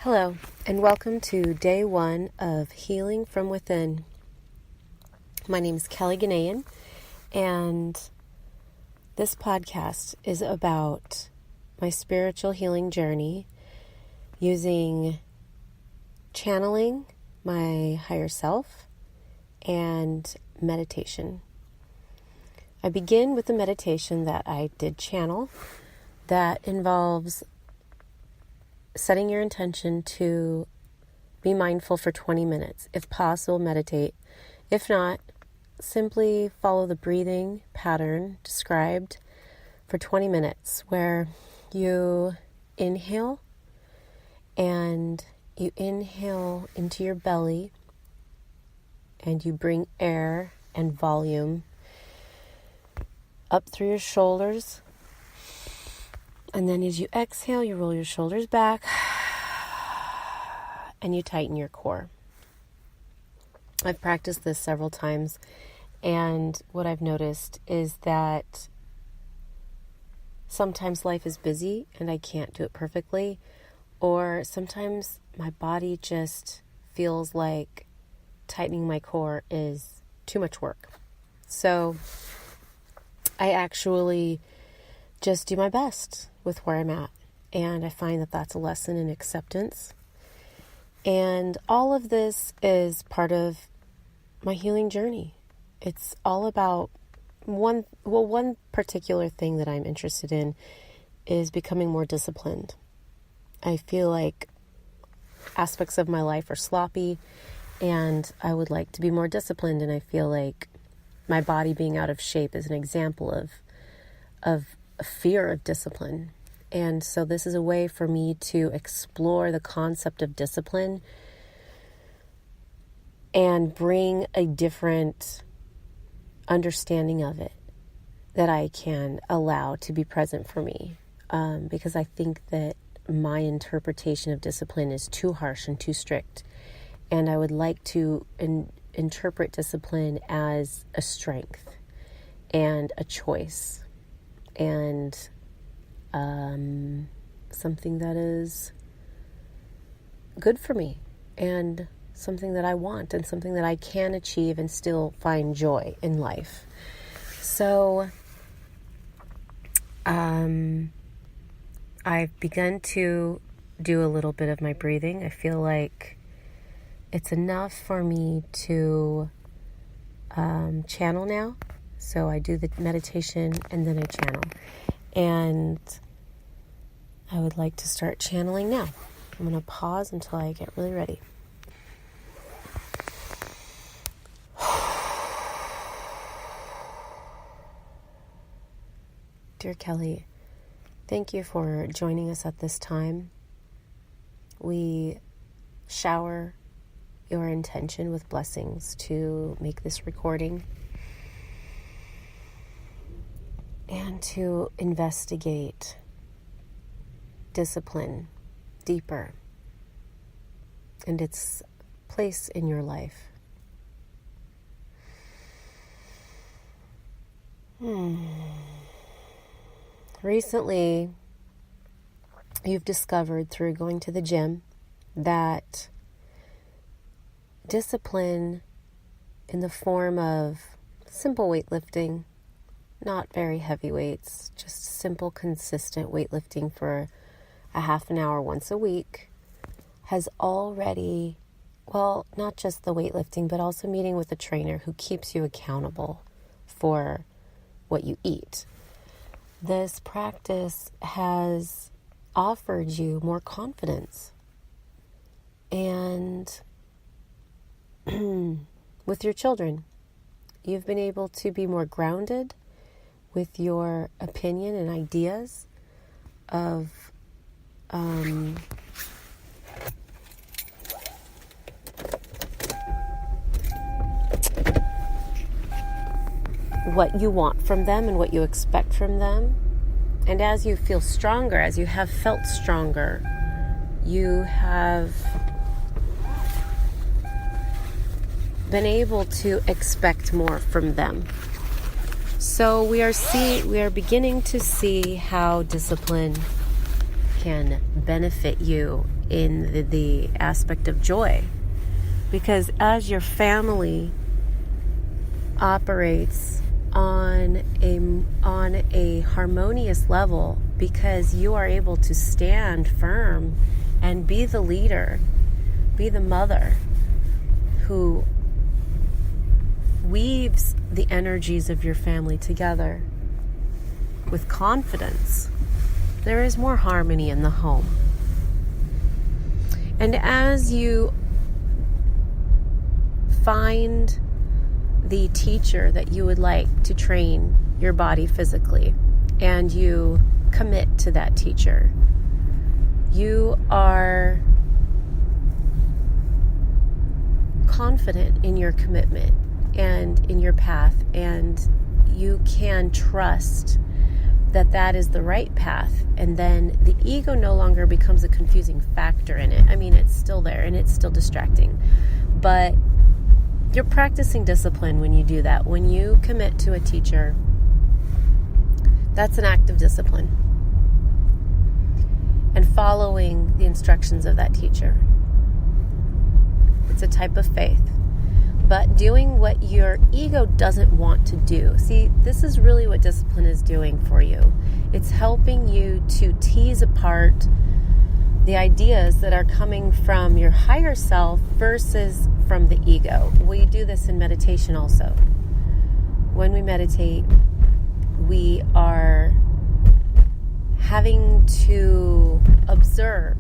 Hello, and welcome to day one of Healing from Within. My name is Kelly Ghanaian, and this podcast is about my spiritual healing journey using channeling my higher self and meditation. I begin with the meditation that I did channel that involves setting your intention to be mindful for 20 minutes. If possible, meditate. If not, simply follow the breathing pattern described for 20 minutes, where you inhale and you inhale into your belly and you bring air and volume up through your shoulders. And then as you exhale, you roll your shoulders back and you tighten your core. I've practiced this several times, and what I've noticed is that sometimes life is busy and I can't do it perfectly, or sometimes my body just feels like tightening my core is too much work. So I actually just do my best with where I'm at. And I find that that's a lesson in acceptance. And all of this is part of my healing journey. It's all about one particular thing that I'm interested in is becoming more disciplined. I feel like aspects of my life are sloppy, and I would like to be more disciplined. And I feel like my body being out of shape is an example of a fear of discipline. And so this is a way for me to explore the concept of discipline and bring a different understanding of it that I can allow to be present for me. Because I think that my interpretation of discipline is too harsh and too strict. And I would like to interpret discipline as a strength and a choice. And something that is good for me, and something that I want, and something that I can achieve and still find joy in life. So I've begun to do a little bit of my breathing. I feel like it's enough for me to channel now. So I do the meditation and then I channel. And I would like to start channeling now. I'm going to pause until I get really ready. Dear Kelly, thank you for joining us at this time. We shower your intention with blessings to make this recording and to investigate discipline deeper and its place in your life. Recently, you've discovered through going to the gym that discipline in the form of simple weightlifting, not very heavy weights, just simple, consistent weightlifting for a half an hour once a week, has already, not just the weightlifting, but also meeting with a trainer who keeps you accountable for what you eat. This practice has offered you more confidence. And with your children, you've been able to be more grounded with your opinion and ideas of what you want from them and what you expect from them. And as you feel stronger, as you have felt stronger, you have been able to expect more from them. So we are beginning to see how discipline can benefit you in the aspect of joy. Because as your family operates on a harmonious level, because you are able to stand firm and be the leader, be the mother who weaves the energies of your family together with confidence, there is more harmony in the home. And as you find the teacher that you would like to train your body physically, and you commit to that teacher, you are confident in your commitment and in your path, and you can trust that that is the right path, and then the ego no longer becomes a confusing factor in it. I mean, it's still there and it's still distracting, but you're practicing discipline when you do that. When you commit to a teacher, that's an act of discipline and following the instructions of that teacher. It's a type of faith. But doing what your ego doesn't want to do. See, this is really what discipline is doing for you. It's helping you to tease apart the ideas that are coming from your higher self versus from the ego. We do this in meditation also. When we meditate, we are having to observe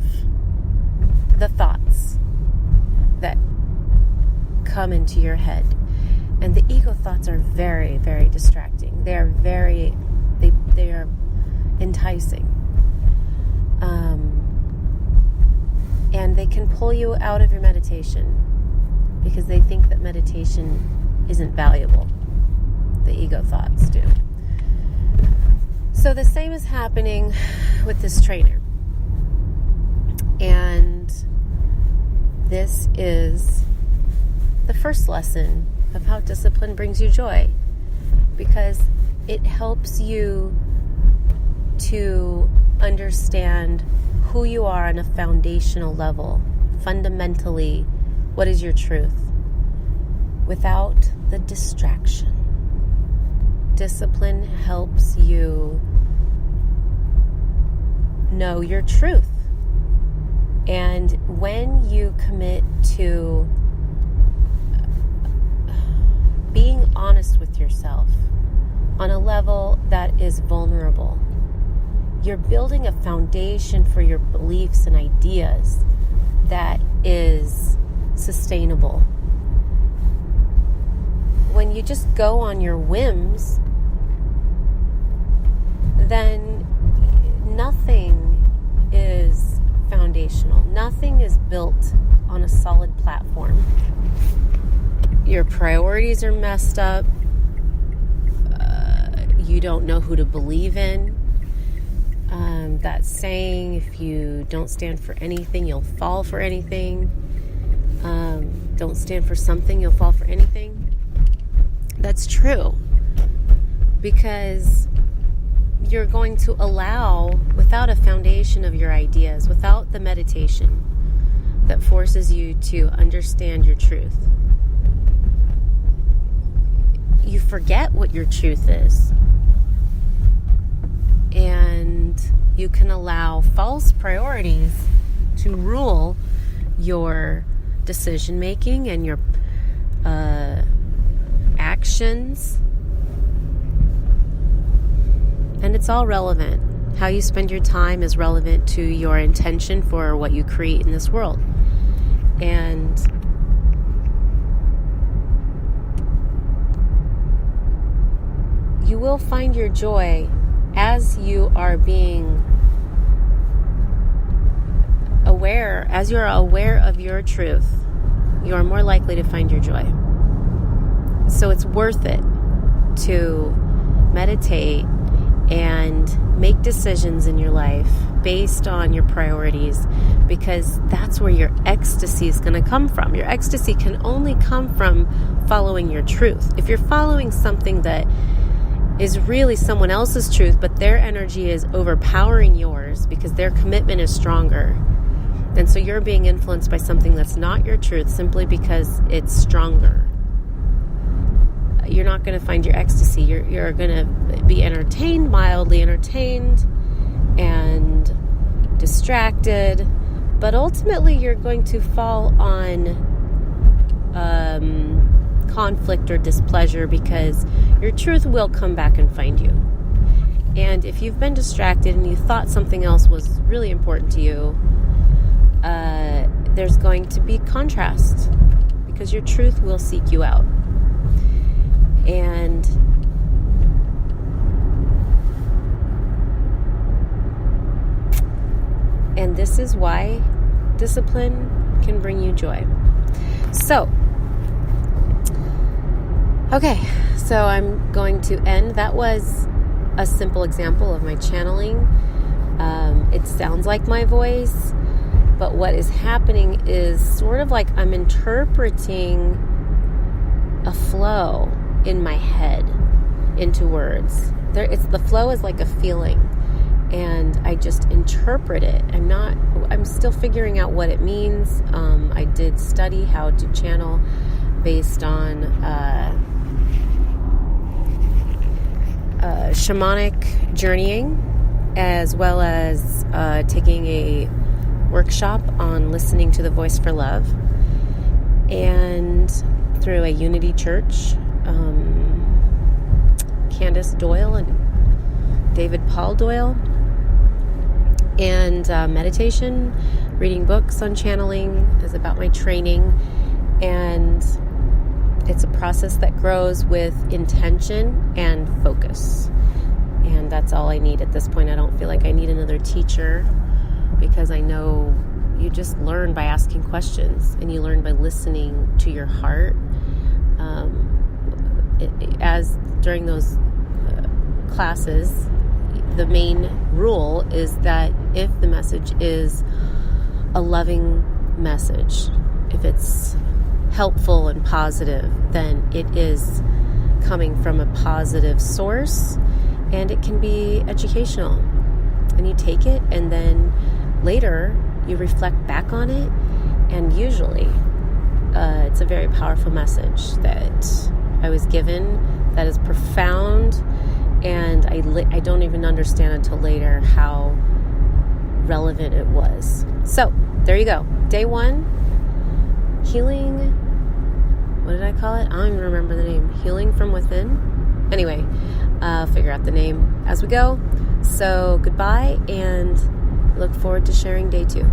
the thoughts that come into your head. And the ego thoughts are very, very distracting. They are enticing. And they can pull you out of your meditation because they think that meditation isn't valuable. The ego thoughts do. So the same is happening with this trainer. And this is the first lesson of how discipline brings you joy, because it helps you to understand who you are on a foundational level. Fundamentally, what is your truth? Without the distraction. Discipline helps you know your truth. And when you commit to being honest with yourself on a level that is vulnerable, you're building a foundation for your beliefs and ideas that is sustainable. When you just go on your whims, then nothing is foundational. Nothing is built on a solid platform. Your priorities are messed up. You don't know who to believe in. That saying, if you don't stand for anything, you'll fall for anything. Don't stand for something, you'll fall for anything. That's true. Because you're going to allow, without a foundation of your ideas, without the meditation that forces you to understand your truth, you forget what your truth is. And you can allow false priorities to rule your decision making and your actions. And it's all relevant. How you spend your time is relevant to your intention for what you create in this world. And you will find your joy as you are being aware, as you're aware of your truth. You are more likely to find your joy. So it's worth it to meditate and make decisions in your life based on your priorities, because that's where your ecstasy is going to come from. Your ecstasy can only come from following your truth. If you're following something that is really someone else's truth, but their energy is overpowering yours because their commitment is stronger. And so you're being influenced by something that's not your truth simply because it's stronger. You're not going to find your ecstasy. You're going to be entertained, mildly entertained, and distracted. But ultimately, you're going to fall on conflict or displeasure because your truth will come back and find you. And if you've been distracted and you thought something else was really important to you, there's going to be contrast because your truth will seek you out. And this is why discipline can bring you joy. So, okay, so I'm going to end. That was a simple example of my channeling. It sounds like my voice, but what is happening is sort of like I'm interpreting a flow in my head into words. The flow is like a feeling, and I just interpret it. I'm still figuring out what it means. I did study how to channel based on shamanic journeying, as well as taking a workshop on listening to the voice for love, and through a Unity Church, Candace Doyle and David Paul Doyle, and meditation, reading books on channeling is about my training, and it's a process that grows with intention and focus. And that's all I need at this point. I don't feel like I need another teacher, because I know you just learn by asking questions, and you learn by listening to your heart. As during those classes, the main rule is that if the message is a loving message, if it's helpful and positive, then it is coming from a positive source, and it can be educational. And you take it, and then later you reflect back on it, and usually it's a very powerful message that I was given that is profound, and I don't even understand until later how relevant it was. So there you go. Day 1, healing. What did I call it? I don't even remember the name. Healing from within. Anyway, I'll figure out the name as we go. So goodbye, and look forward to sharing day 2.